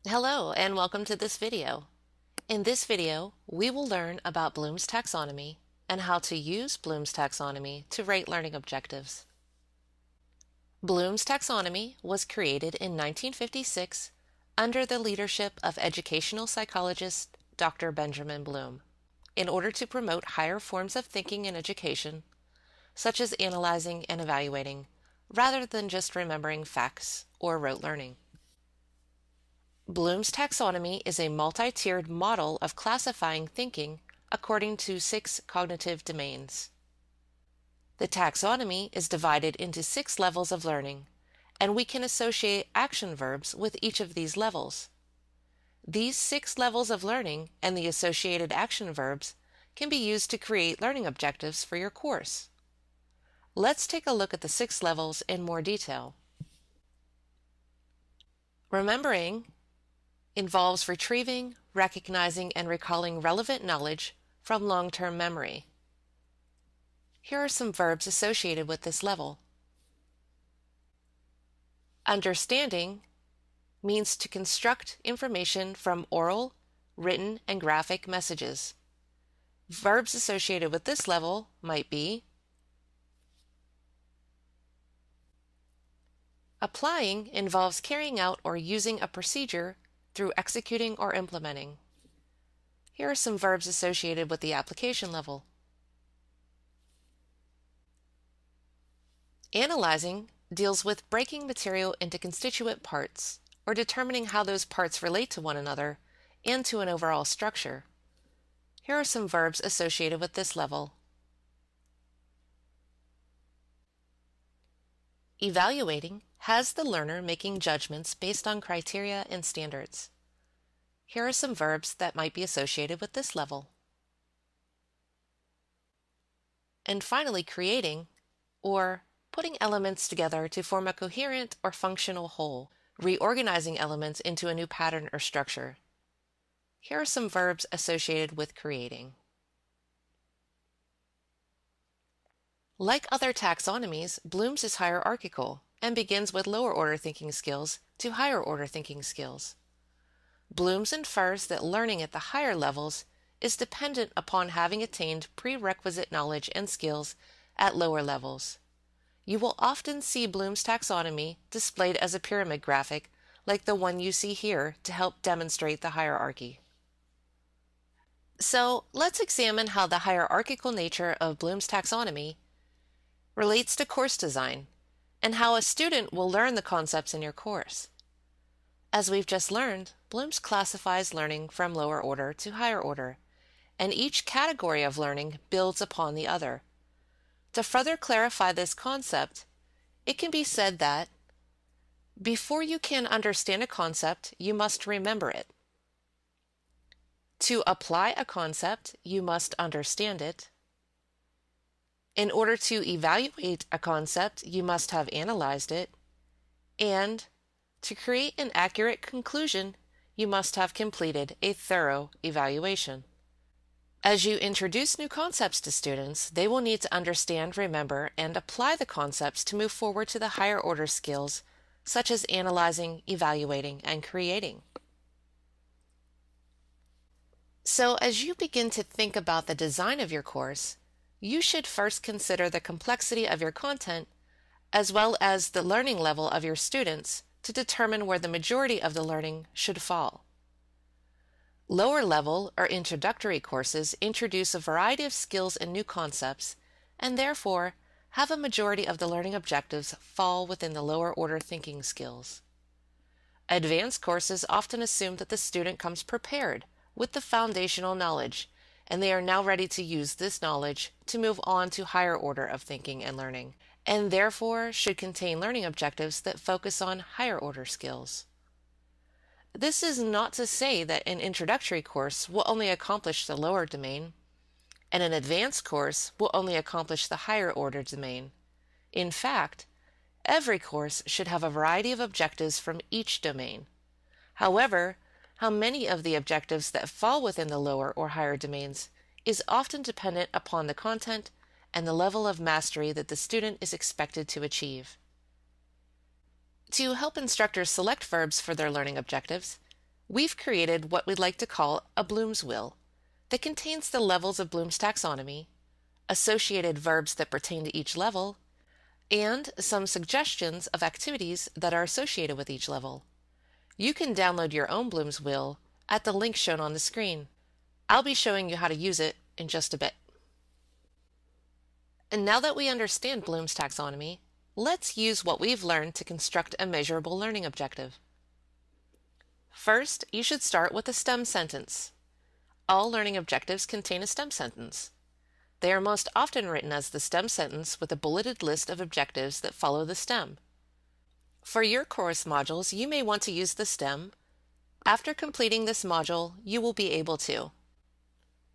Hello and welcome to this video. In this video, we will learn about Bloom's taxonomy and how to use Bloom's taxonomy to rate learning objectives. Bloom's taxonomy was created in 1956 under the leadership of educational psychologist Dr. Benjamin Bloom in order to promote higher forms of thinking in education, such as analyzing and evaluating, rather than just remembering facts or rote learning. Bloom's taxonomy is a multi-tiered model of classifying thinking according to 6 cognitive domains. The taxonomy is divided into 6 levels of learning, and we can associate action verbs with each of these levels. These 6 levels of learning and the associated action verbs can be used to create learning objectives for your course. Let's take a look at the 6 levels in more detail. Remembering involves retrieving, recognizing, and recalling relevant knowledge from long-term memory. Here are some verbs associated with this level. Understanding means to construct information from oral, written, and graphic messages. Verbs associated with this level might be applying involves carrying out or using a procedure through executing or implementing. Here are some verbs associated with the application level. Analyzing deals with breaking material into constituent parts or determining how those parts relate to one another and to an overall structure. Here are some verbs associated with this level. Evaluating has the learner making judgments based on criteria and standards. Here are some verbs that might be associated with this level. And finally, creating, or putting elements together to form a coherent or functional whole, reorganizing elements into a new pattern or structure. Here are some verbs associated with creating. Like other taxonomies, Bloom's is hierarchical and begins with lower order thinking skills to higher order thinking skills. Bloom's infers that learning at the higher levels is dependent upon having attained prerequisite knowledge and skills at lower levels. You will often see Bloom's taxonomy displayed as a pyramid graphic like the one you see here to help demonstrate the hierarchy. So let's examine how the hierarchical nature of Bloom's taxonomy relates to course design and how a student will learn the concepts in your course. As we've just learned, Bloom's classifies learning from lower order to higher order, and each category of learning builds upon the other. To further clarify this concept, it can be said that before you can understand a concept, you must remember it. To apply a concept, you must understand it. In order to evaluate a concept, you must have analyzed it. And to create an accurate conclusion, you must have completed a thorough evaluation. As you introduce new concepts to students, they will need to understand, remember, and apply the concepts to move forward to the higher order skills, such as analyzing, evaluating, and creating. So as you begin to think about the design of your course, you should first consider the complexity of your content as well as the learning level of your students to determine where the majority of the learning should fall. Lower level or introductory courses introduce a variety of skills and new concepts, and therefore have a majority of the learning objectives fall within the lower order thinking skills. Advanced courses often assume that the student comes prepared with the foundational knowledge, and they are now ready to use this knowledge to move on to higher order of thinking and learning, and therefore should contain learning objectives that focus on higher order skills. This is not to say that an introductory course will only accomplish the lower domain, and an advanced course will only accomplish the higher order domain. In fact, every course should have a variety of objectives from each domain. However, how many of the objectives that fall within the lower or higher domains is often dependent upon the content and the level of mastery that the student is expected to achieve. To help instructors select verbs for their learning objectives, we've created what we'd like to call a Bloom's wheel that contains the levels of Bloom's taxonomy, associated verbs that pertain to each level, and some suggestions of activities that are associated with each level. You can download your own Bloom's wheel at the link shown on the screen. I'll be showing you how to use it in just a bit. And now that we understand Bloom's taxonomy, let's use what we've learned to construct a measurable learning objective. First, you should start with a STEM sentence. All learning objectives contain a STEM sentence. They are most often written as the STEM sentence with a bulleted list of objectives that follow the STEM. For your course modules, you may want to use the STEM. After completing this module, you will be able to.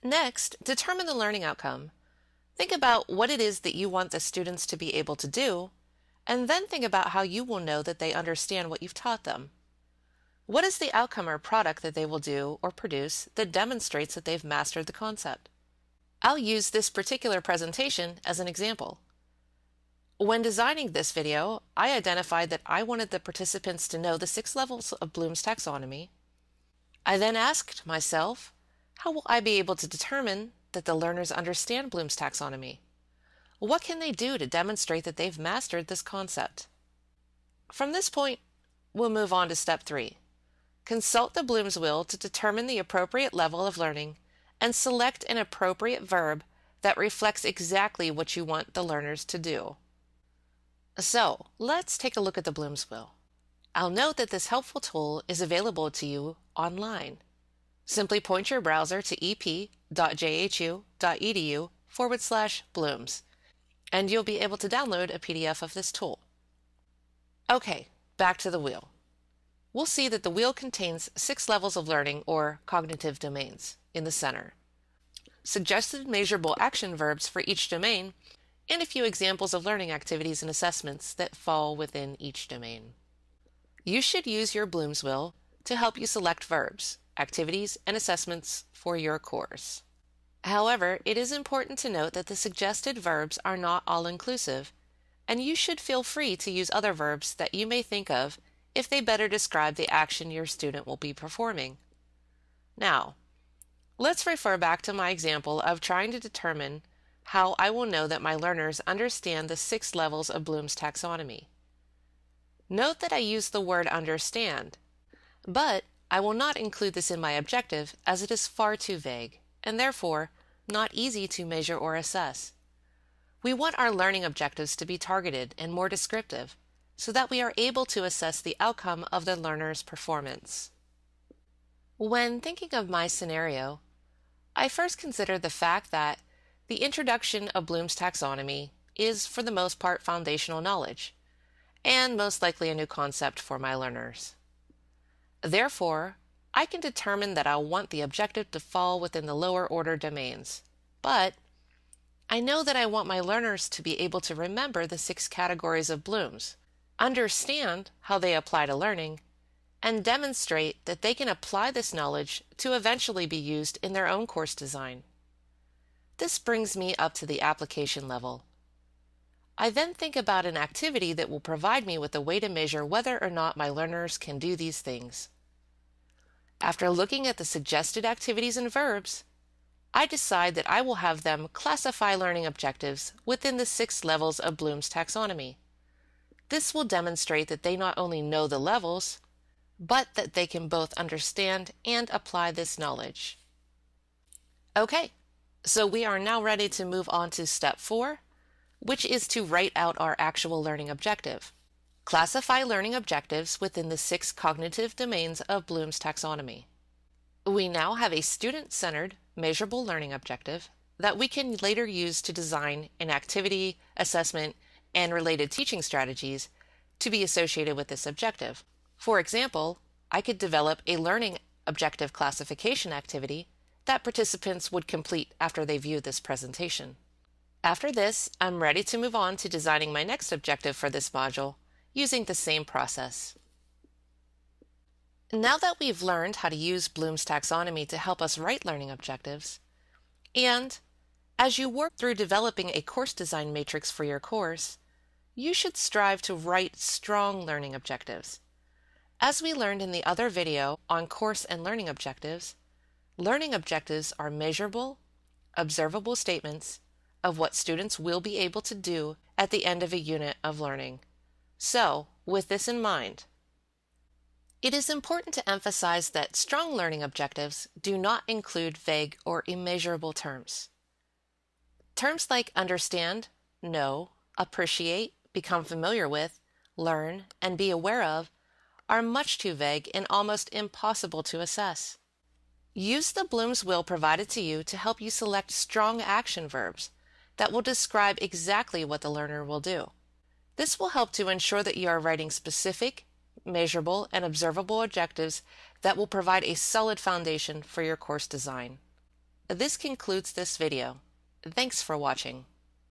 Next, determine the learning outcome. Think about what it is that you want the students to be able to do, and then think about how you will know that they understand what you've taught them. What is the outcome or product that they will do or produce that demonstrates that they've mastered the concept? I'll use this particular presentation as an example. When designing this video, I identified that I wanted the participants to know the 6 levels of Bloom's taxonomy. I then asked myself, how will I be able to determine that the learners understand Bloom's taxonomy? What can they do to demonstrate that they've mastered this concept? From this point, we'll move on to step 3. Consult the Bloom's wheel to determine the appropriate level of learning and select an appropriate verb that reflects exactly what you want the learners to do. So, let's take a look at the Bloom's wheel. I'll note that this helpful tool is available to you online. Simply point your browser to ep.jhu.edu/Blooms, and you'll be able to download a PDF of this tool. Okay, back to the wheel. We'll see that the wheel contains 6 levels of learning or cognitive domains in the center, suggested measurable action verbs for each domain, and a few examples of learning activities and assessments that fall within each domain. You should use your Bloom's wheel to help you select verbs, activities, and assessments for your course. However, it is important to note that the suggested verbs are not all-inclusive, and you should feel free to use other verbs that you may think of if they better describe the action your student will be performing. Now, let's refer back to my example of trying to determine how I will know that my learners understand the 6 levels of Bloom's taxonomy. Note that I use the word understand, but I will not include this in my objective as it is far too vague and therefore not easy to measure or assess. We want our learning objectives to be targeted and more descriptive so that we are able to assess the outcome of the learner's performance. When thinking of my scenario, I first consider the fact that the introduction of Bloom's taxonomy is for the most part foundational knowledge, and most likely a new concept for my learners. Therefore, I can determine that I'll want the objective to fall within the lower order domains, but I know that I want my learners to be able to remember the 6 categories of Bloom's, understand how they apply to learning, and demonstrate that they can apply this knowledge to eventually be used in their own course design. This brings me up to the application level. I then think about an activity that will provide me with a way to measure whether or not my learners can do these things. After looking at the suggested activities and verbs, I decide that I will have them classify learning objectives within the 6 levels of Bloom's taxonomy. This will demonstrate that they not only know the levels, but that they can both understand and apply this knowledge. Okay, so we are now ready to move on to step 4, which is to write out our actual learning objective. Classify learning objectives within the 6 cognitive domains of Bloom's taxonomy. We now have a student-centered, measurable learning objective that we can later use to design an activity, assessment, and related teaching strategies to be associated with this objective. For example, I could develop a learning objective classification activity that participants would complete after they view this presentation. After this, I'm ready to move on to designing my next objective for this module using the same process. Now that we've learned how to use Bloom's taxonomy to help us write learning objectives, and as you work through developing a course design matrix for your course, you should strive to write strong learning objectives. As we learned in the other video on course and learning objectives are measurable, observable statements of what students will be able to do at the end of a unit of learning. So, with this in mind, it is important to emphasize that strong learning objectives do not include vague or immeasurable terms. Terms like understand, know, appreciate, become familiar with, learn, and be aware of are much too vague and almost impossible to assess. Use the Bloom's wheel provided to you to help you select strong action verbs that will describe exactly what the learner will do. This will help to ensure that you are writing specific, measurable, and observable objectives that will provide a solid foundation for your course design. This concludes this video. Thanks for watching.